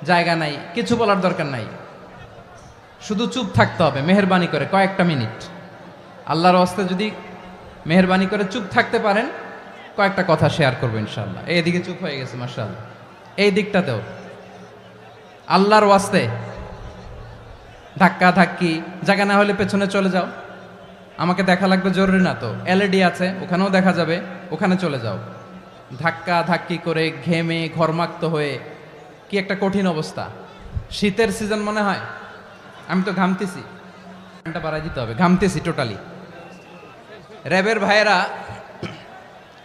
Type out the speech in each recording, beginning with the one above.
জায়গা নাই, কিছু বলার দরকার নাই, শুধু চুপ থাকতে হবে মেহেরবানি করে কয়েকটা মিনিট। আল্লাহর ওয়াস্তে যদি মেহেরবানি করে চুপ থাকতে পারেন, কয়েকটা কথা শেয়ার করবো ইনশাআল্লাহ। এইদিকে চুপ হয়ে গেছে মাশাআল্লাহ, এই দিকটাতেও আল্লাহর ওয়াস্তে ধাক্কা ধাক্কি জায়গা না হলে পেছনে চলে যাও। আমাকে দেখা লাগবে জরুরি না তো, এলইডি আছে ওখানেও দেখা যাবে, ওখানে চলে যাও। ধাক্কা ধাক্কি করে ঘেমে ঘরমাক্ত হয়ে কি একটা কঠিন অবস্থা। শীতের সিজন মনে হয়, আমি তো ঘামতেছি, ফ্যানটা বাড়াই দিতে হবে, ঘামতেছি টোটালি। র্যাবের ভাইয়েরা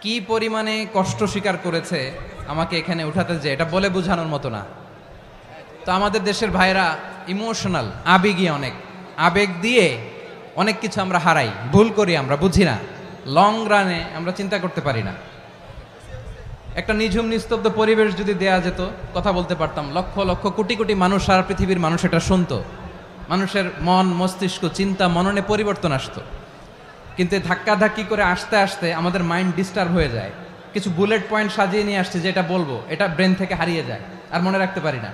কি পরিমাণে কষ্ট স্বীকার করেছে আমাকে এখানে উঠাতে, যে এটা বলে বোঝানোর মতো না। তো আমাদের দেশের ভাইয়েরা ইমোশনাল, আবেগী, অনেক আবেগ দিয়ে অনেক কিছু আমরা হারাই, ভুল করি, আমরা বুঝি না, লং রানে আমরা চিন্তা করতে পারি না। একটা নিঝুম নিস্তব্ধ পরিবেশ যদি দেয়া যেত, কথা বলতে পারতাম, লক্ষ লক্ষ কোটি কোটি মানুষ, সারা পৃথিবীর মানুষ এটা শুনতো, মানুষের মন মস্তিষ্ক চিন্তা মননে পরিবর্তন আসতো। কিন্তু ধাক্কা ধাক্কি করে আসতে আসতে আমাদের মাইন্ড ডিস্টার্ব হয়ে যায়। কিছু বুলেট পয়েন্ট সাজিয়ে নিয়ে আসছে, যেটা বলবো এটা ব্রেন থেকে হারিয়ে যায়, আর মনে রাখতে পারি না।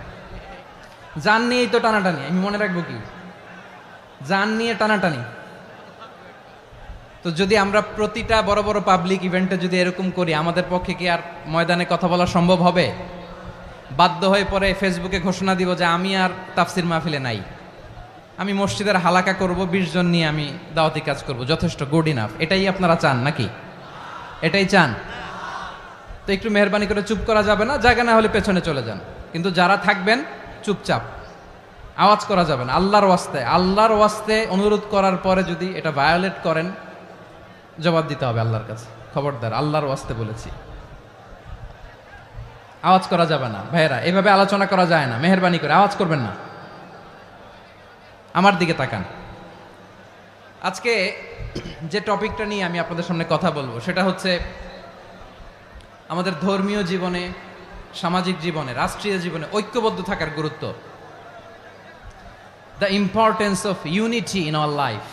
জান নিয়েই তো টানাটানি, আমি মনে রাখবো কি? জান নিয়ে টানাটানি। তো যদি আমরা প্রতিটা বড় বড় পাবলিক ইভেন্টে যদি এরকম করি, আমাদের পক্ষে কি আর ময়দানে কথা বলা সম্ভব হবে? বাধ্য হয়ে পরে ফেসবুকে ঘোষণা দিব যে আমি আর তাফসির মাহফিলে নাই, আমি মসজিদের হালাকা করব, 20 জন নিয়ে আমি দাওয়াতি কাজ করব, যথেষ্ট, গুড ইনাফ। এটাই আপনারা চান নাকি? এটাই চান? তো একটু মেহরবানি করে চুপ করা যাবে না? জায়গা না হলে পেছনে চলে যান, কিন্তু যারা থাকবেন চুপচাপ, আওয়াজ করা যাবে না। আল্লাহর ওয়াস্তে, আল্লাহর ওয়াস্তে অনুরোধ করার পরে যদি এটা ভায়োলেট করেন, জবাব দিতে হবে আল্লাহর কাছে। খবরদার, আল্লাহর ওয়াস্তে বলেছি, আওয়াজ করা যাবে না। ভাইয়েরা, এভাবে আলোচনা করা যায় না, মেহরবানি করে আওয়াজ করবেন না। আমার দিকে তাকান। আজকে যে টপিকটা নিয়ে আমি আপনাদের সামনে কথা বলবো, সেটা হচ্ছে আমাদের ধর্মীয় জীবনে, সামাজিক জীবনে, রাষ্ট্রীয় জীবনে ঐক্যবদ্ধ থাকার গুরুত্ব। The importance of unity in our life.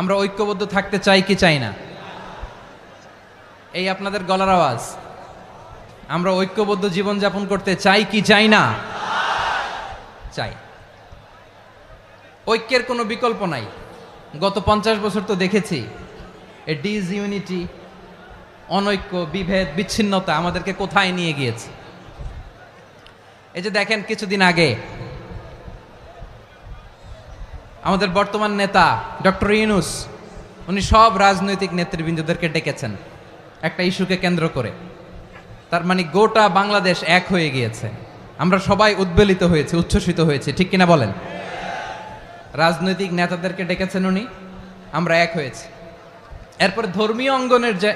আমরা ঐক্যবদ্ধ থাকতে চাই কি চাই না? এই আপনাদের গলার আওয়াজ। আমরা ঐক্যবদ্ধ জীবনযাপন করতে চাই কি চাই না? চাই। ঐক্যের কোনো বিকল্প নাই। গত 50 বছর তো দেখেছি এ ডিসইউনিটি, অনৈক্য, বিভেদ, বিচ্ছিন্নতা আমাদেরকে কোথায় নিয়ে গিয়েছে। এই যে দেখেন, কিছুদিন আগে আমাদের বর্তমান নেতা ডক্টর ইউনূস, উনি সব রাজনৈতিক নেতৃবৃন্দদেরকে ডেকেছেন একটা ইস্যুকে কেন্দ্র করে। তার মানে গোটা বাংলাদেশ এক হয়ে গিয়েছে। আমরা সবাই উদ্বেলিত হয়েছে, উচ্ছ্বসিত হয়েছে, ঠিক কিনা বলেন? রাজনৈতিক নেতাদেরকে ডেকেছেন উনি, আমরা এক হয়েছি। এরপরে ধর্মীয় অঙ্গনের যে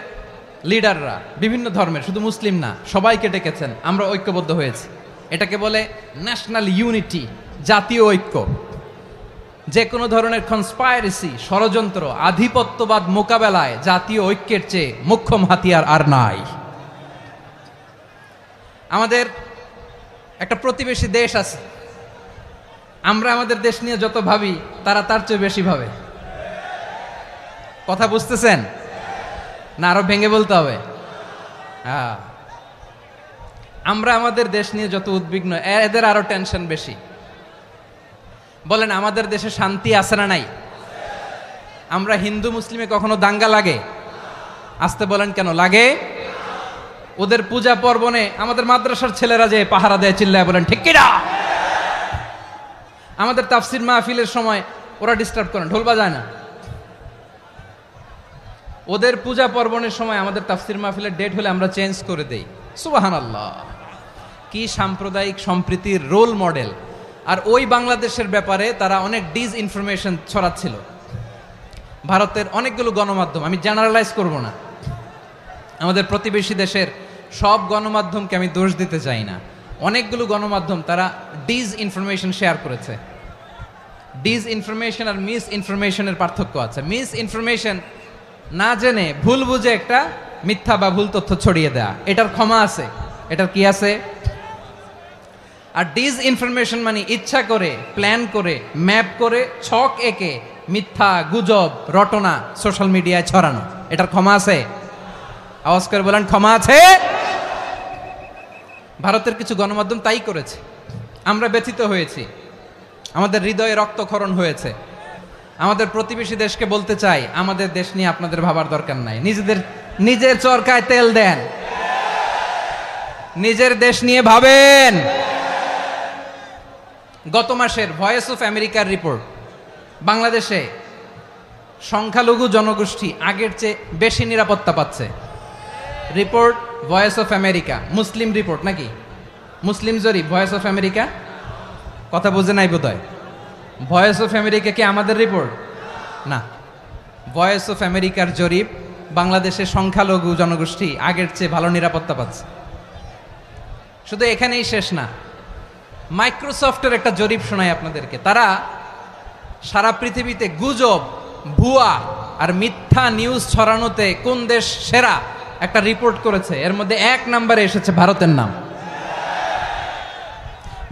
লিডাররা, বিভিন্ন ধর্মের, শুধু মুসলিম না, সবাইকে ডেকেছেন, আমরা ঐক্যবদ্ধ হয়েছি। এটাকে বলে ন্যাশনাল ইউনিটি, জাতীয় ঐক্য। যে কোনো ধরনের কনস্পাইরেসি, ষড়যন্ত্র, আধিপত্যবাদ মোকাবেলায় জাতীয় ঐক্যের চেয়ে মোক্ষম হাতিয়ার আর নাই। আমাদের একটা প্রতিবেশী দেশ আছে, আমরা আমাদের দেশ নিয়ে যত ভাবি, তারা তার চেয়ে বেশি ভাবে। কথা বুঝতেছেন না? আরো ভেঙে বলতে হবে। হ্যাঁ, আমরা আমাদের দেশ নিয়ে যত উদ্বিগ্ন, এদের আরো টেনশন বেশি। বলেন, আমাদের দেশে শান্তি আছে না নাই? আমরা হিন্দু মুসলিমে কখনো দাঙ্গা লাগে? আসতে বলেন, কেন লাগে? ওদের পূজা পার্বণে আমাদের মাদ্রাসার ছেলেরা যে পাহারা দেয়, চিল্লায় বলেন ঠিক কিনা? আমাদের তাফসির মাহফিলের সময় ওরা ডিস্টার্ব করেন, ঢোল বাজায় না। ওদের পূজা পার্বণের সময় আমাদের তাফসির মাহফিলের ডেট হলে আমরা চেঞ্জ করে দেই। সুবহানাল্লাহ, কি সাম্প্রদায়িক সম্প্রীতির রোল মডেল। আর ওই বাংলাদেশের ব্যাপারে তারা অনেক ডিসইনফরমেশন ছড়াচ্ছিল। ভারতের অনেকগুলো গণমাধ্যম, আমি জেনারেলাইজ করব না, আমাদের প্রতিবেশী দেশের সব গণমাধ্যমকে আমি দোষ দিতে চাই না, অনেকগুলো গণমাধ্যম তারা ডিসইনফরমেশন শেয়ার করেছে। ডিসইনফরমেশন আর মিস ইনফরমেশনের পার্থক্য আছে। মিস ইনফরমেশন না জেনে ভুল বুঝে একটা মিথ্যা বা ভুল তথ্য ছড়িয়ে দেয়া, এটার ক্ষমা আছে, এটার কি আছে? আর ডিসইনফরমেশন মানে ইচ্ছা করে, প্ল্যান করে, ম্যাপ করে, ছক এঁকে মিথ্যা, গুজব, রটনা সোশ্যাল মিডিয়ায় ছড়ানো, এটার ক্ষমা আছে? আওয়াজ করে বলেন, ক্ষমা আছে? ভারতের কিছু গণমাধ্যম তাই করেছে। আমরা ব্যথিত হয়েছি, আমাদের হৃদয়ে রক্তক্ষরণ হয়েছে। আমাদের প্রতিবেশী দেশকে বলতে চাই, আমাদের দেশ নিয়ে আপনাদের ভাবার দরকার নাই, নিজের চরকায় তেল দেন, নিজের দেশ নিয়ে ভাবেন। গত মাসের ভয়েস অফ আমেরিকার রিপোর্ট, বাংলাদেশে সংখ্যালঘু জনগোষ্ঠী আগের চেয়ে বেশি নিরাপত্তা পাচ্ছে। Report voice of America, Muslim report নাকি মুসলিম জরিপ, ভয়েস অফ আমেরিকা। কথা বুঝে নাই বোধহয়। ভয়েস অফ আমেরিকা কি আমাদের রিপোর্ট না? ভয়েস অফ আমেরিকার জরিপ, বাংলাদেশের সংখ্যালঘু জনগোষ্ঠী আগের চেয়ে ভালো নিরাপত্তা পাচ্ছে। শুধু এখানেই শেষ না, মাইক্রোসফটের একটা জরিপ শোনাই আপনাদেরকে। তারা সারা পৃথিবীতে গুজব, ভুয়া আর মিথ্যা নিউজ ছড়ানোতে কোন দেশ সেরা একটা রিপোর্ট করেছে। এর মধ্যে 1 নম্বরে এসেছে ভারতের নাম।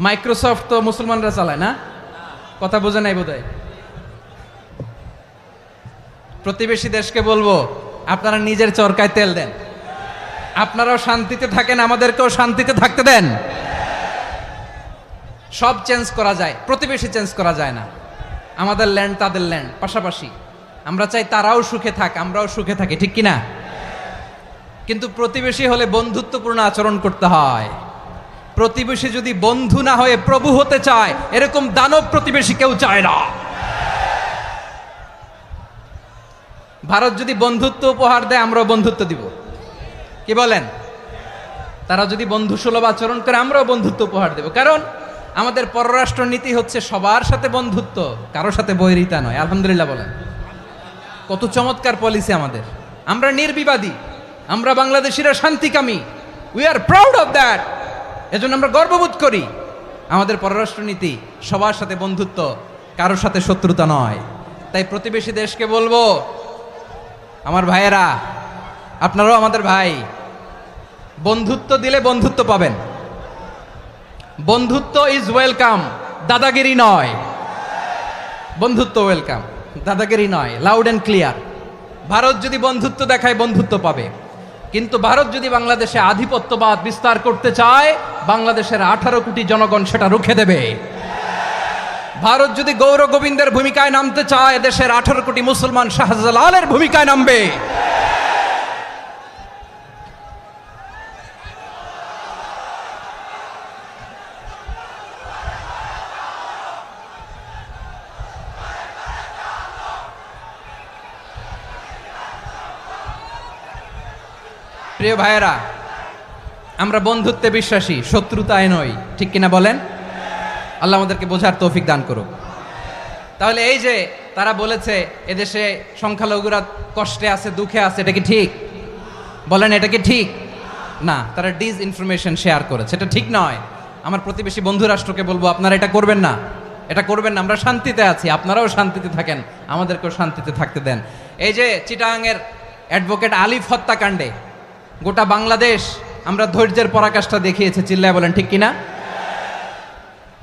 মাইক্রোসফট তো মুসলমানরা চালায় না? কথা বোঝে নাই বোধহয়। প্রতিবেশী দেশকে বলবো, আপনারা নিজের চরকায় তেল দেন, আপনারাও শান্তিতে থাকেন, আমাদেরকেও শান্তিতে থাকতে দেন। সব চেঞ্জ করা যায়, প্রতিবেশী চেঞ্জ করা যায় না। আমাদের ল্যান্ড তাদের ল্যান্ড, পাশাপাশি। আমরা চাই তারাও সুখে থাক, আমরাও সুখে থাকি, ঠিক কিনা? কিন্তু প্রতিবেশী হলে বন্ধুত্বপূর্ণ আচরণ করতে হয়। প্রতিবেশী যদি বন্ধু না হয়ে প্রভু হতে চায়, এরকম দানব প্রতিবেশী কেউ চায় না। ভারত যদি বন্ধুত্ব উপহার দেয়, আমরাও বন্ধুত্ব দিব, কি বলেন? তারা যদি বন্ধু সুলভ আচরণ করে, আমরাও বন্ধুত্ব উপহার দেব। কারণ আমাদের পররাষ্ট্র নীতি হচ্ছে সবার সাথে বন্ধুত্ব, কারো সাথে বৈরিতা নয়। আলহামদুলিল্লাহ বলেন, কত চমৎকার পলিসি আমাদের। আমরা নির্বিবাদী, আমরা বাংলাদেশিরা শান্তিকামী। We are proud of that. এজন্য আমরা গর্ববোধ করি। আমাদের পররাষ্ট্র নীতি সবার সাথে বন্ধুত্ব, কারোর সাথে শত্রুতা নয়। তাই প্রতিবেশী দেশকে বলবো, আমার ভাইয়েরা, আপনারাও আমাদের ভাই, বন্ধুত্ব দিলে বন্ধুত্ব পাবেন। বন্ধুত্ব ইজ ওয়েলকাম, দাদাগিরি নয়। বন্ধুত্ব ওয়েলকাম, দাদাগিরি নয়। Loud and clear. ভারত যদি বন্ধুত্ব দেখায়, বন্ধুত্ব পাবে। কিন্তু ভারত যদি বাংলাদেশে আধিপত্যবাদ বিস্তার করতে চায়, বাংলাদেশের 18 কোটি জনগণ সেটা রুখে দেবে। ভারত যদি গৌর গোবিন্দের ভূমিকায় নামতে চায়, দেশের 18 কোটি মুসলমান শাহজালালের ভূমিকায় নামবে। প্রিয় ভাইয়েরা, আমরা বন্ধুত্বে বিশ্বাসী, শত্রুতায় নই, ঠিক কিনা বলেন? আল্লাহ আমাদেরকে বোঝার তৌফিক দান করুক। তাহলে এই যে তারা বলেছে এদেশে সংখ্যালঘুরা কষ্টে আছে, দুঃখে আছে, এটা কি ঠিক? বলেন, এটা কি ঠিক? না, তারা ডিস ইনফরমেশন শেয়ার করেছে, এটা ঠিক নয়। আমার প্রতিবেশী বন্ধু রাষ্ট্রকে বলবো, আপনারা এটা করবেন না, এটা করবেন না। আমরা শান্তিতে আছি, আপনারাও শান্তিতে থাকেন, আমাদেরকেও শান্তিতে থাকতে দেন। এই যে চিটাগাংয়ের অ্যাডভোকেট আলিফ হত্যাকাণ্ডে গোটা বাংলাদেশ আমরা ধৈর্যের পরাকাষ্ঠা দেখিয়েছে, চিল্লায় বলেন ঠিক কিনা?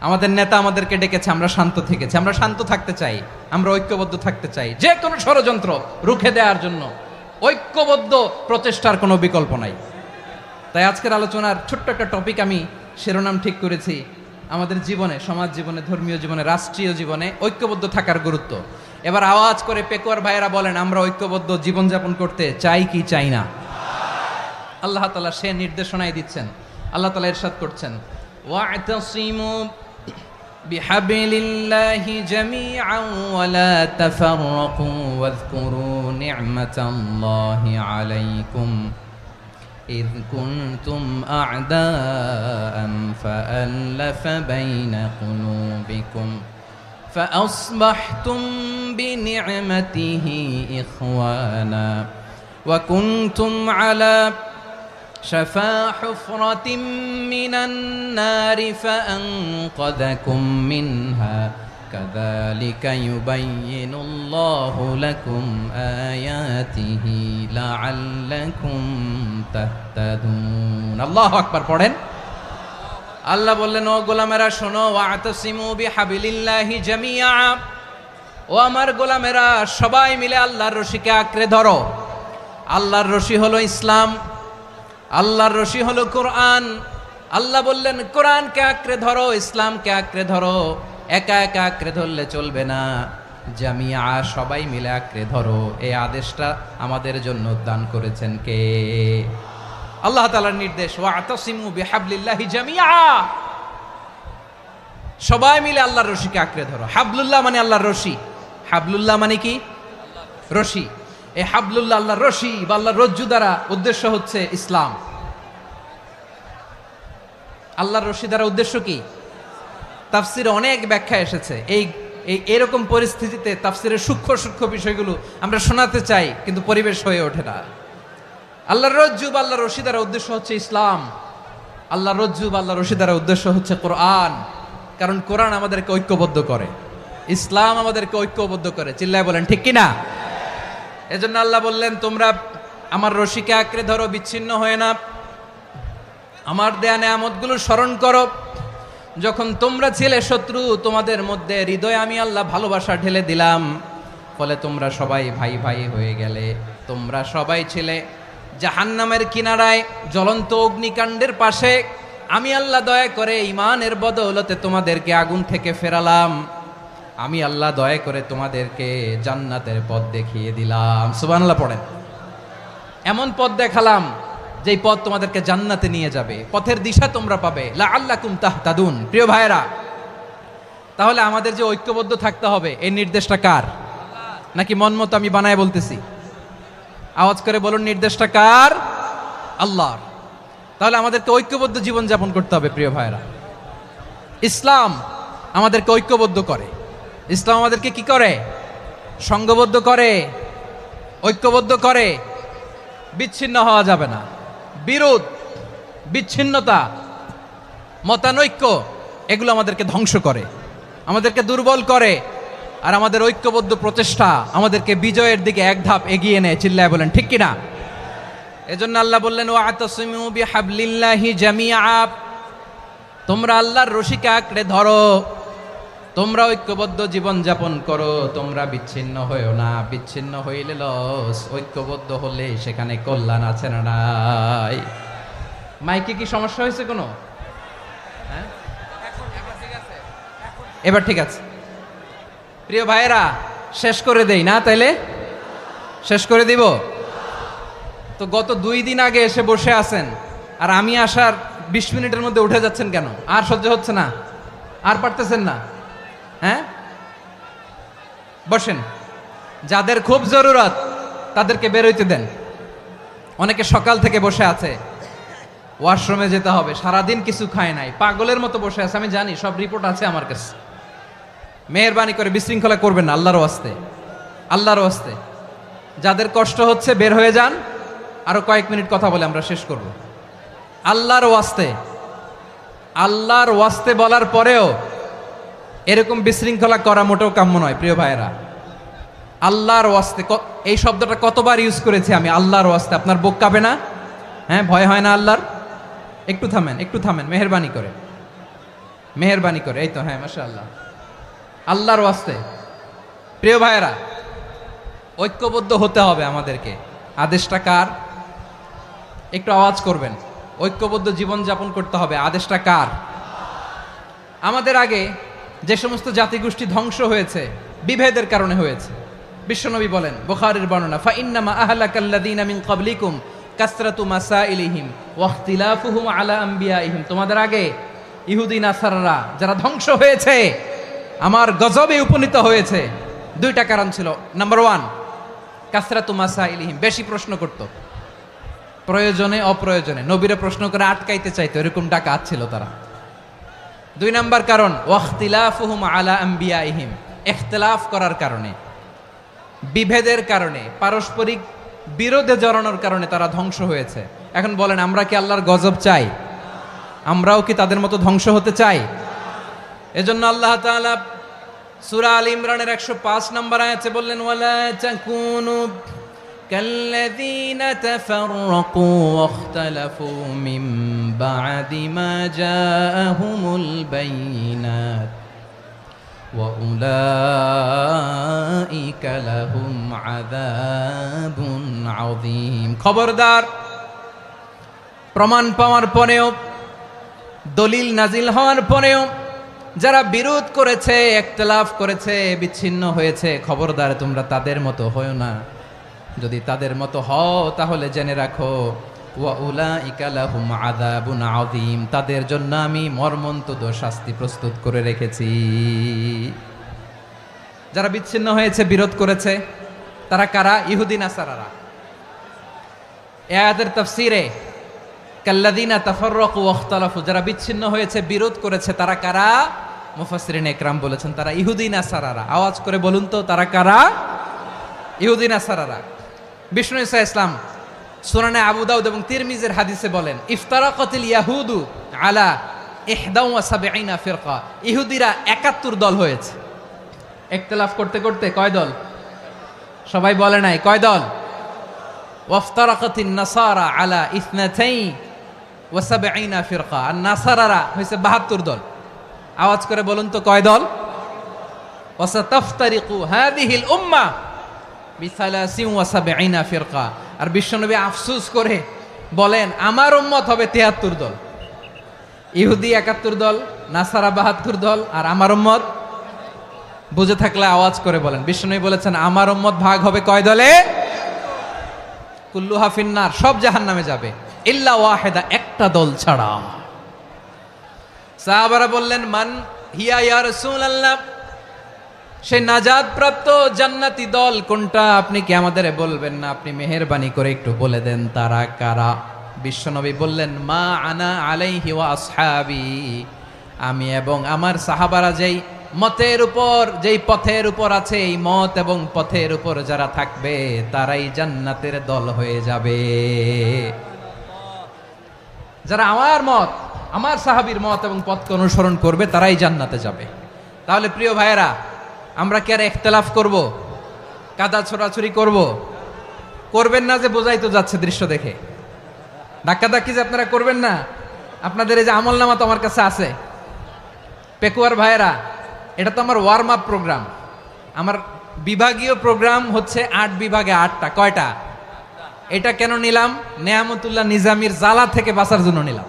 আমাদের নেতা আমাদেরকে ডেকেছে, আমরা শান্ত থেকেছি। আমরা শান্ত থাকতে চাই, আমরা ঐক্যবদ্ধ থাকতে চাই। যে কোনো ষড়যন্ত্র রুখে দেওয়ার জন্য ঐক্যবদ্ধ প্রচেষ্টার কোনো বিকল্প নাই। তাই আজকের আলোচনার ছোট্ট একটা টপিক আমি শিরোনাম ঠিক করেছি, আমাদের জীবনে, সমাজ জীবনে, ধর্মীয় জীবনে, রাষ্ট্রীয় জীবনে ঐক্যবদ্ধ থাকার গুরুত্ব। এবার আওয়াজ করে পেকুয়ার ভাইয়েরা বলেন, আমরা ঐক্যবদ্ধ জীবনযাপন করতে চাই কি চাই না? আল্লাহ তাআলা সে নির্দেশনাই দিচ্ছেন। আল্লাহ তাআলা ইরশাদ করছেন, ওয়া'তাসিমু বিহাবলিল্লাহি জামিআন ওয়া লা তাফাররাকু ওয়াযকুরু নি'মাতাল্লাহি আলাইকুম ইয কুনতুম আ'দাআন ফাআল্লাফা বাইনা কুলুবিকুম فأصبحتم بنعمته إخوانا وكنتم على شفا حفرة من النار فأنقذكم منها كذلك يبين الله لكم آياته لعلكم تهتدون الله أكبر পড়েন। আল্লাহ বললেন, ও গোলামেরা শোনো, ওয়া'তাসিমু বিহাবিলিল্লাহি জামিআ, ও আমার গোলামেরা সবাই মিলে আল্লাহর রশিকে আঁকড়ে ধরো। আল্লাহর রশি হলো ইসলাম, আল্লাহর রশি হলো কোরআন, আল্লাহ বললেন কোরআনকে আঁকড়ে ধরো, ইসলামকে আঁকড়ে ধরো, একা একা আঁকড়ে ধরলে চলবে না, জামিয়া সবাই মিলে আঁকড়ে ধরো। এই আদেশটা আমাদের জন্য দান করেছেন কে? আল্লাহ তাআলার নির্দেশ, ওয়াতাসিমু বিহাবলিল্লাহি জামিআ, সবাই মিলে আল্লাহর রশিকে আঁকড়ে ধরো। হাবলুল্লাহ মানে আল্লাহর রশি, হাবলুল্লাহ মানে কি? রশি। এই হাবলুল্লাহ আল্লাহর রশি বা আল্লাহর রজ্জু দ্বারা উদ্দেশ্য হচ্ছে ইসলাম। আল্লাহর রশি দ্বারা উদ্দেশ্য কি? তাফসিরে অনেক ব্যাখ্যা এসেছে। এরকম পরিস্থিতিতে তাফসিরের সূক্ষ্ম সূক্ষ্ম বিষয়গুলো আমরা শোনাতে চাই, কিন্তু পরিবেশ হয়ে ওঠে না। আল্লাহর রজ্জু বা আল্লাহর রশি দ্বারা উদ্দেশ্য হচ্ছে ইসলাম। আল্লাহর রজ্জু বা আল্লাহর রশি দ্বারা উদ্দেশ্য হচ্ছে কোরআন, কারণ কোরআন আমাদেরকে ঐক্যবদ্ধ করে, ইসলাম আমাদেরকে ঐক্যবদ্ধ করে। চিল্লায় বলেন ঠিক কিনা? এজন্য আল্লাহ বললেন তোমরা আমার রশিকে আঁকড়ে ধরো, বিচ্ছিন্ন হয়ে না, আমার দেয়া নেয়ামতগুলো স্মরণ করো। যখন তোমরা ছিলে শত্রু, তোমাদের মধ্যে হৃদয়ে আমি আল্লাহ ভালোবাসা ঢেলে দিলাম, ফলে তোমরা সবাই ভাই ভাই হয়ে গেলে। তোমরা সবাই ছিলে জাহান্নামের কিনারায়, জ্বলন্ত অগ্নিকাণ্ডের পাশে। আমি আল্লাহ দয়া করে ঈমানের বদৌলতে তোমাদেরকে আগুন থেকে ফেরালাম। আমি আল্লাহ দয়া করে তোমাদেরকে জান্নাতের পথ দেখিয়ে দিলাম। সুবহানাল্লাহ পড়েন। এমন পথ দেখালাম যেই পথ তোমাদেরকে জান্নাতে নিয়ে যাবে, পথের দিশা তোমরা পাবে। লাআল্লাকুম তাহতাদুন। প্রিয় ভাইরা, তাহলে আমাদের যে ঐক্যবদ্ধ থাকতে হবে, এই নির্দেশটা কার? নাকি মন মতো আমি বানায় বলতেছি? আওয়াজ করে বলুন, নির্দেশটা কার? আল্লাহর। তাহলে আমাদেরকে ঐক্যবদ্ধ জীবন যাপন করতে হবে। প্রিয় ভাইরা, ইসলাম আমাদেরকে ঐক্যবদ্ধ করে। ইসলাম আমাদেরকে কি করে? সংঘবদ্ধ করে, ঐক্যবদ্ধ করে। বিচ্ছিন্ন হওয়া যাবে না। বিরোধ, বিচ্ছিন্নতা, মতানৈক্য, এগুলো আমাদেরকে ধ্বংস করে, আমাদেরকে দুর্বল করে। আর আমাদের ঐক্যবদ্ধ প্রচেষ্টা আমাদেরকে বিজয়ের দিকে এক ধাপ এগিয়ে নেয়। চিল্লায় বলেন ঠিক কিনা? এজন্য আল্লাহ বললেন ওয়াতাসিমু বিহাবলিল্লাহি জামিআ, তোমরা আল্লাহর রশিকে আঁকড়ে ধরো, তোমরা ঐক্যবদ্ধ জীবন যাপন করো, তোমরা বিচ্ছিন্ন হইও না। বিচ্ছিন্ন হইলে লস, ঐক্যবদ্ধ হলে সেখানে কল্যাণ আছে না নাই? মাইকে কি সমস্যা হয়েছে কোনো? হ্যাঁ, এবার ঠিক আছে। প্রিয় ভাইয়েরা, শেষ করে দেই না? তাইলে শেষ করে দিব তো। গত 2 দিন আগে এসে বসে আছেন, আর আমি আসার 20 মিনিটের মধ্যে উঠে যাচ্ছেন কেন? আর সহ্য হচ্ছে না? আর পারতেছেন না? হ্যাঁ, বসেন। যাদের খুব জরুরত তাদেরকে বের হইতে দেন। অনেকে সকাল থেকে বসে আছে, ওয়াশরুমে যেতে হবে, সারাদিন কিছু খায় নাই, পাগলের মতো বসে আছে। আমি জানি, সব রিপোর্ট আছে আমার কাছে। মেহেরবানি করে বিশৃঙ্খলা করবেন না, আল্লাহর ওয়াস্তে, আল্লাহর ওয়াস্তে। যাদের কষ্ট হচ্ছে বের হয়ে যান। আরো কয়েক মিনিট কথা বলে আমরা শেষ করব। আল্লাহর ওয়াস্তে, আল্লাহর ওয়াস্তে বলার পরেও এরকম বিশৃঙ্খলা করা মোটেও কাম্য নয়। প্রিয় ভাইয়েরা, আল্লাহর ওয়াস্তে, এই শব্দটা কতবার ইউজ করেছি আমি, আল্লাহর ওয়াস্তে। আপনার বুক কাঁপে না? হ্যাঁ, ভয় হয় না আল্লাহর? একটু থামেন, একটু থামেন, মেহেরবানি করে, মেহেরবানি করে। এই তো, হ্যাঁ, মাশাআল্লাহ। আল্লাহর ওয়াস্তে। প্রিয় ভাইয়েরা, ঐক্যবদ্ধ হতে হবে আমাদেরকে। আদেশটা কার? একটু আওয়াজ করবেন। ঐক্যবদ্ধ জীবন যাপন করতে হবে। আদেশটা কার? আমাদের আগে যে সমস্ত জাতিগোষ্ঠী ধ্বংস হয়েছে, বিভেদের কারণে হয়েছে। বিশ্বনবী বলেন, বুখারীর বর্ণনা, ফা ইন্নামা আহলাকাল্লাযীনা মিন ক্বাবলিকুম কাসরাতু মাসাইলিহিম ওয়া ইখতিলাফুহুম আলা আম্বিয়াইহিম। তোমাদের আগে ইহুদি নাসারারা যারা ধ্বংস হয়েছে, আমার গজবে উপনীত হয়েছে, 2টা কারণ ছিল। নাম্বার 1, কাসরাতু মাসাইলিহিম, বেশি প্রশ্ন করত, প্রয়োজনে অপ্রয়োজনে নবীরে প্রশ্ন করে আটকাইতে চাইতো, এরকম ডাকাত ছিল তারা। 2 নাম্বার কারণ, ওয়াখতিলাফুহুম আলা আম্বিয়াইহিম, ইখতিলাফ করার কারণে, বিভেদের কারণে, পারস্পরিক বিরোধে জড়ানোর কারণে তারা ধ্বংস হয়েছে। এখন বলেন, আমরা কি আল্লাহর গজব চাই? আমরাও কি তাদের মতো ধ্বংস হতে চাই? এজন্য আল্লাহ তাআলা সূরা আল ইমরানের 105 নম্বর আয়াতে বললেন, ওয়ালা তাকুনু কাল্লাযীনা তাফাররাকু ওয়াখতালাফু মিন বা'দি মা জাআহুমুল বাইয়িনাত ওয়া উলাইকা লাহুম আযাবুন আযীম। খবরদার, প্রমাণ পাওয়ার পরেও দলিল নাজিল হওয়ার পরেও যারা বিরোধ করেছে, ইখতিলাফ করেছে, বিচ্ছিন্ন হয়েছে, খবরদার তোমরা তাদের মতো হও না। যদি তাদের মতো হও তাহলে জেনে রাখো ওয়া উলাইকা লাহুম আযাবুন আযীম, তাদের জন্য আমি মর্মন্তুদ শাস্তি প্রস্তুত করে রেখেছি। যারা বিচ্ছিন্ন হয়েছে, বিরোধ করেছে, তারা কারা? ইহুদি নাসারারা। এই আয়াতের তাফসীরে কাল্লাযীনা তাফাররাকু ওয়া ইখতালাফু, যারা বিচ্ছিন্ন হয়েছে, বিরোধ করেছে, তারা কারা? মুফাসসিরিন ইকরাম বলেছেন তারা ইহুদি নাসারারা। আওয়াজ করে বলুন তো তারা কারা? ইহুদি নাসারারা। বিষ্ণু ঈসা ইসলাম সুনানে আবু দাউদ এবং তিরমিজির হাদিসে বলেন, ইফতারাকাতিল ইয়াহুদু আলা 71 ফিরকা, ইহুদিরা 71 দল হয়েছে। ইখতিলাফ করতে করতে কয় দল? সবাই বলে নাই কয় দল? ওয়াফতারাকাতিন নাসারা আলা 72 ফিরকা, আর নাসারারা হয়েছে 72 দল। আওয়াজ করে বলুন তো কয় দল? ওয়াসাতাফতারিকু হাযিহিল উম্মাহ বি73 ফিরকা। আর বিশ্বনবী আফসোস করে বলেন আমার উম্মত হবে 73 দল। ইহুদি 71 দল, নাসারা 72 দল, আর আমার উম্মত বুঝে থাকলে আওয়াজ করে বলেন। বিশ্বনবী বলেছেন আমার উম্মত ভাগ হবে কয় দলে? কুল্লুহা ফিন্নার, সব জাহান্নামে যাবে, ইল্লা ওয়াহিদা, একটা দল ছাড়া। সাহাবারা বললেন মান হিয়া ইয়া রাসূলুল্লাহ, সেই নাজাত প্রাপ্ত জান্নাতি দল কোনটা? আপনি কি আমাদের বলবেন না? আপনি মেহেরবানি করে একটু বলে দেন তারা কারা। বিশ্বনবী বললেন মা আনা আলাইহি ওয়া আসহাবি, আমি এবং আমার সাহাবারা যেই মতের উপর, যেই পথের উপর আছে, এই মত এবং পথের উপর যারা থাকবে তারাই জান্নাতের দল হয়ে যাবে। যারা আমার মত, আমার সাহাবীর মত এবং পথকে অনুসরণ করবে তারাই জান্নাতে যাবে। তাহলে প্রিয় ভাইয়েরা, আমরা কি আর ইখতিলাফ করব? কাদা ছোড়াছুরি করব? করবেন না যে বোঝাই তো যাচ্ছে দৃশ্য দেখে। ধাক্কাধাক্কি যে আপনারা করবেন না। আপনাদের এই যে আমলনামা তো আমার কাছে আছে। পেকুয়ার ভাইয়েরা, এটা তো আমার ওয়ার্ম আপ প্রোগ্রাম। আমার বিভাগীয় প্রোগ্রাম হচ্ছে 8 বিভাগে 8টা। কয়টা? এটা কেন নিলাম? নেয়ামতুল্লাহ নিজামীর জ্বালা থেকে বাঁচার জন্য নিলাম।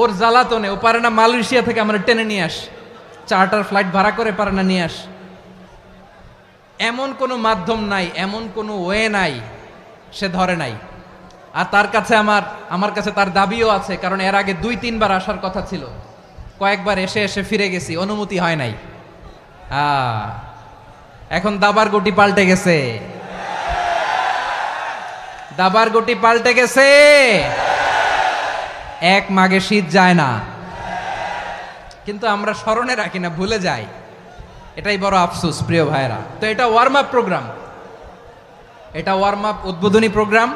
ওর জ্বালাতনে ও পারে না মালয়েশিয়া থেকে আমরা টেনে নিয়ে আস, চার্টার ফ্লাইট ভাড়া করে পারে না নিয়ে আস। এমন কোনো মাধ্যম নাই, এমন কোনো ওয়ে নাই সে ধরে নাই। আর তার কাছে আমার কাছে তার দাবিও আছে, কারণ এর আগে 2-3 বার আসার কথা ছিল। কয়েকবার এসে এসে ফিরে গেছি, অনুমতি হয় নাই। এখন দাবার গুটি পাল্টে গেছে, দাবার গুটি পাল্টে গেছে। এক মাঘে শীত যায় না, কিন্তু আমরা স্মরণে রাখি না, ভুলে যাই। এটাই বড় আফসোস প্রিয় ভাইরা। তো এটা ওয়ার্ম আপ প্রোগ্রাম, এটা ওয়ার্ম আপ উদ্বোধনী প্রোগ্রাম,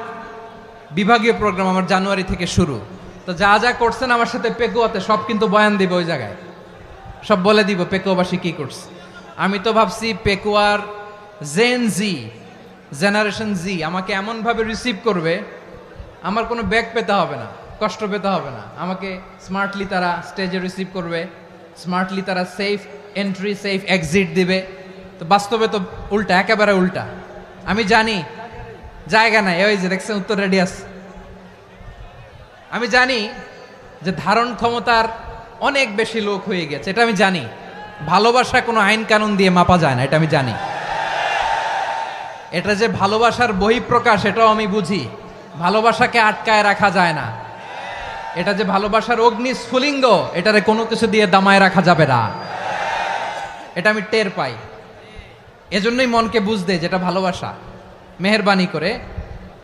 বিভাগীয় প্রোগ্রাম আমার জানুয়ারি থেকে শুরু। তো যা যা করছেন আমার সাথে পেকুয়াতে সব কিন্তু বয়ান দিব, ওই জায়গায় সব বলে দিব পেকুয়াবাসী কি করছে। আমি তো ভাবছি পেকুয়ার জেনারেশন জি আমাকে এমনভাবে রিসিভ করবে, আমার কোনো ব্যাক পেতে হবে না, কষ্ট পেতে হবে না। আমাকে স্মার্টলি তারা স্টেজে রিসিভ করবে, স্মার্টলি তারা সেফ এন্ট্রি সেফ এক্সিট দিবে। তো বাস্তবে তো উল্টা, একেবারে উল্টা। আমি জানি জায়গা নাই, ওই যে দেখছেন উত্তর রেডি আছে। আমি জানি যে ধারণ ক্ষমতার অনেক বেশি লোক হয়ে গেছে, এটা আমি জানি। ভালোবাসা কোনো আইন কানুন দিয়ে মাপা যায় না, এটা আমি জানি। এটা যে ভালোবাসার বহিঃপ্রকাশ এটাও আমি বুঝি। ভালোবাসাকে আটকায় রাখা যায় না। এটা যে ভালোবাসার অগ্নি স্ফুলিঙ্গ, এটারে কোনো কিছু দিয়ে দামায় রাখা যাবে না, এটা আমি টের পাই। এজন্যই মনকে বুঝতে যেটা ভালোবাসা। মেহেরবানি করে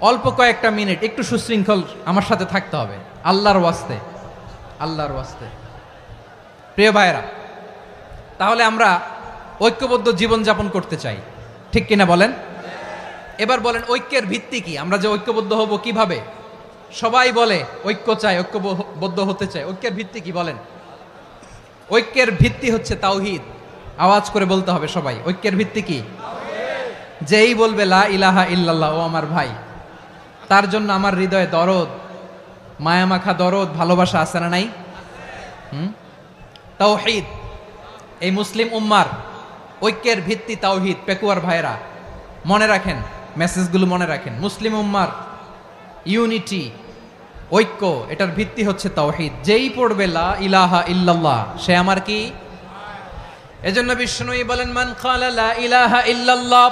অল্প কয়েকটা মিনিট একটু সুশৃঙ্খল আমার সাথে থাকতে হবে, আল্লাহর ওয়াস্তে, আল্লাহর ওয়াস্তে। প্রিয় ভাইরা, তাহলে আমরা ঐক্যবদ্ধ জীবনযাপন করতে চাই, ঠিক কিনা বলেন? এবার বলেন ঐক্যের ভিত্তি কি? আমরা যে ঐক্যবদ্ধ হব কিভাবে? সবাই বলে ঐক্য চাই, ঐক্যবদ্ধ হতে চাই। ঐক্যের ভিত্তি কি বলেন? ঐক্যের ভিত্তি হচ্ছে তাওহীদ। আওয়াজ করে বলতে হবে সবাই, ঐক্যের ভিত্তি কি? যেই বলবে লা ইলাহা ইল্লাল্লাহ, ও আমার ভাই, তার জন্য আমার হৃদয়ে দরদ, মায়ামাখা দরদ, ভালোবাসা আছে না নাই? তাওহীদ। এই মুসলিম উম্মার ঐক্যের ভিত্তি তাওহীদ। পেকুয়ার ভাইরা মনে রাখেন, মেসেজগুলো মনে রাখেন। মুসলিম উম্মার ইউনিটি, ঐক্য, এটার ভিত্তি হচ্ছে তাওহীদ। যেই পড়বে লা ইলাহা ইল্লাল্লাহ সে আমার কি? এজন্য বিষ্ণুই বলেন মান ক্বালা লা ইলাহা ইল্লাল্লাহ,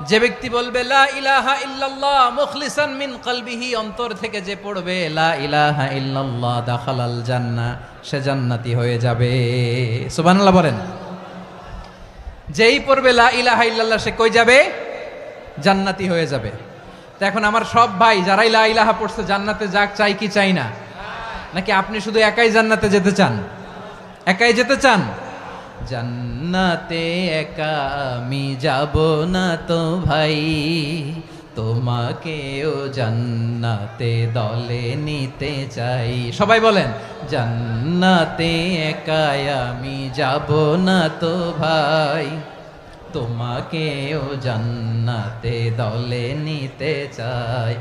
যে ব্যক্তি বলবে লা ইলাহা ইল্লাল্লাহ মুখলিসান মিন কলবিহি, অন্তর থেকে যে পড়বে লা ইলাহা ইল্লাল্লাহ দাখালাল জান্নাহ, সে জান্নাতি হয়ে যাবে। সুবহানাল্লাহ বলেন। যেই পড়বে লা ইলাহা ইল্লাল্লাহ সে কই যাবে? জান্নাতি হয়ে যাবে। তো এখন আমার সব ভাই যারাই লা ইলাহা পড়ছে জান্নাতে যাক, চাই কি চাই না? নাকি আপনি শুধু একাই জান্নাতে যেতে চান? একাই যেতে চান? জান্নাতে একা আমি যাব না তো ভাই, তোমাকেও জান্নাতে দলে নিতে চাই। সবাই বলেন জান্নাতে একা আমি যাব না তো ভাই, তোমাকেও জান্নাতে দলে নিতে চাই।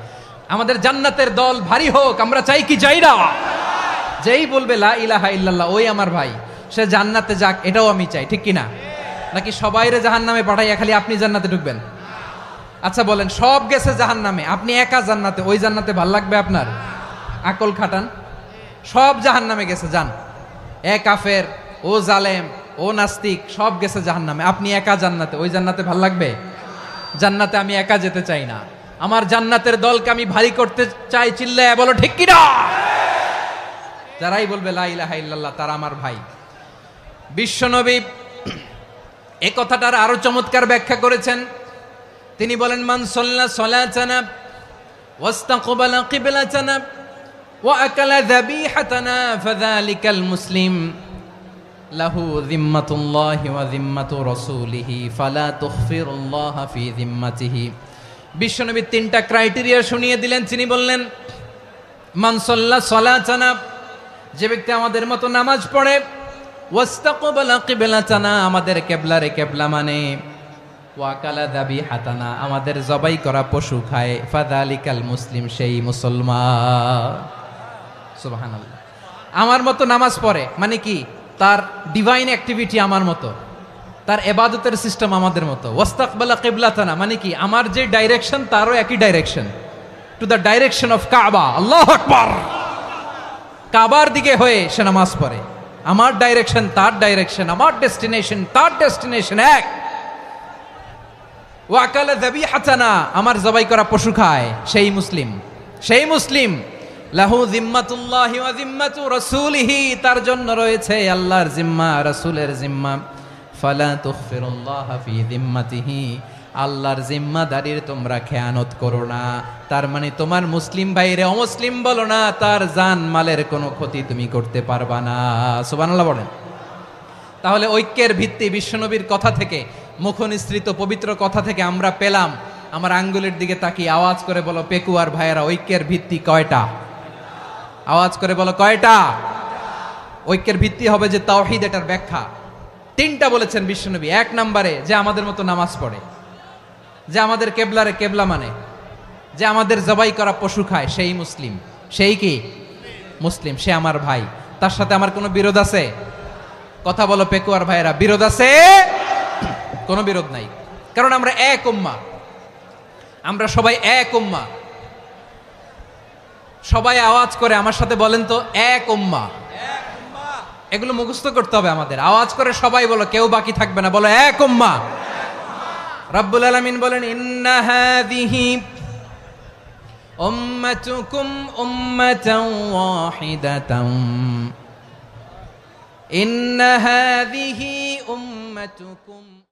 আমাদের জান্নাতের দল ভারী হোক, আমরা চাই কি চাই না? যেই বলবে লা ইলাহা ইল্লাল্লাহ ওই আমার ভাই, সে জান্নাতে যাক, এটাও আমি চাই, ঠিক কিনা? নাকি সবাইরে জাহান্নামে পাঠাইয়া খালি আপনি জান্নাতে ঢুকবেন? আচ্ছা বলেন, সব গেছে জাহান্নামে, আপনি একা জান্নাতে, ওই জান্নাতে ভাল লাগবে আপনার? আকল খাটান। সব জাহান্নামে গেছে, যান। এ কাফের, ও জালেম, ও নাস্তিক, সব গেছে জাহান্নামে, আপনি একা জান্নাতে, ওই জান্নাতে ভাল লাগবে? জান্নাতে আমি একা যেতে চাই না, আমার জান্নাতের দলকে আমি ভারী করতে চাই। চিল্লায় বলো ঠিক কিনা? যারাই বলবে লা ইলাহা ইল্লাল্লাহ তারা আমার ভাই। বিশ্বনবী এই কথাটার আরো চমৎকার ব্যাখ্যা করেছেন। তিনি বলেন মান সাল্লা সালাতানা ওয়াস্তাকবালা কিবলাতানা ওয়া আকালা যাবিহাতানা ফাযালিকাল মুসলিম লাহু যিম্মাতুল্লাহি ওয়া যিম্মাতু রাসূলিহি ফালা তুখফিরুল্লাহ ফি যিম্মাতিহি। বিশ্বনবী তিনটা ক্রাইটেরিয়া শুনিয়ে দিলেন। তিনি বললেন মান সাল্লা সালাতানা, যে ব্যক্তি আমাদের মতো নামাজ পড়ে, ওয়াস্তাকবালা কিবলাতানা, আমাদের কিবলারে কিবলা মানে, ওয়াকালা যাবিহাতানা, আমাদের জবাই করা পশু খায়, ফাযালিকাল মুসলিম, সেই মুসলমান। সুবহানাল্লাহ। আমার মতো নামাজ পড়ে মানে কি? তার ডিভাইন অ্যাক্টিভিটি আমার মতো, তার ইবাদতের সিস্টেম আমাদের মতো। ওয়াস্তাকবালা কিবলাতানা মানে কি? আমার যে ডাইরেকশন তারও একই direction, to the direction of কাবা। আল্লাহু আকবার। কাবার দিকে হয়ে সে নামাজ পড়ে। আমার ডাইরেকশন তার ডাইরেকশন, আমার ডেস্টিনেশন তার ডেস্টিনেশন এক। ওয়াকালা যাবিহাতানা, আমার জবাই করা পশু খায়, সেই মুসলিম। সেই মুসলিম। লাহু যিম্মাতুল্লাহি ওয়া যিম্মাতু রাসূলিহি, তার জন্য রয়েছে আল্লাহর জিম্মা, রাসূলের জিম্মা। ফালা তুখফিরুল্লাহ ফি যিম্মাতিহি, আল্লাহর জিম্মাদারির তোমরা খেয়ানত করো না। তার মানে তোমার মুসলিম ভাইরে অমুসলিম বলো না, তার জান মালের কোনো ক্ষতি তুমি করতে পারবা না। সুবহানাল্লাহ বলেন। তাহলে ঐক্যের ভিত্তি বিশ্বনবীর কথা থেকে, মুখনিসৃত পবিত্র কথা থেকে আমরা পেলাম। আমার আঙ্গুলের দিকে তাকিয়ে আওয়াজ করে বলো পেকুয়ার ভাইয়েরা, ঐক্যের ভিত্তি কয়টা? আওয়াজ করে বলো কয়টা? ঐক্যের ভিত্তি হবে যে তাওহীদ, এটার ব্যাখ্যা তিনটা বলেছেন বিশ্বনবী। এক নম্বরে যে আমাদের মতো নামাজ পড়ে, যে আমাদের কেবলারে কেবলা মানে, যে আমাদের জবাই করা পশু খায়, সেই মুসলিম। সেই কি? মুসলিম। সে আমার ভাই। তার সাথে আমার কোনো বিরোধ আছে? কথা বলো পেকুয়ার ভাইয়েরা, বিরোধ আছে? কোনো বিরোধ নাই, কারণ আমরা এক উম্মাহ, আমরা সবাই এক উম্মাহ। সবাই আওয়াজ করে আমার সাথে বলেন তো, এক উম্মাহ। এগুলো মুখস্থ করতে হবে আমাদের। আওয়াজ করে সবাই বলো, কেউ বাকি থাকবে না, বলো এক উম্মাহ। রব্বুল আলামিন বলেন ইন্না হাযিহি উম্মাতুকুম উম্মাতান ওয়াহিদাতান, ইন্না হাযিহি উম্মাতুকুম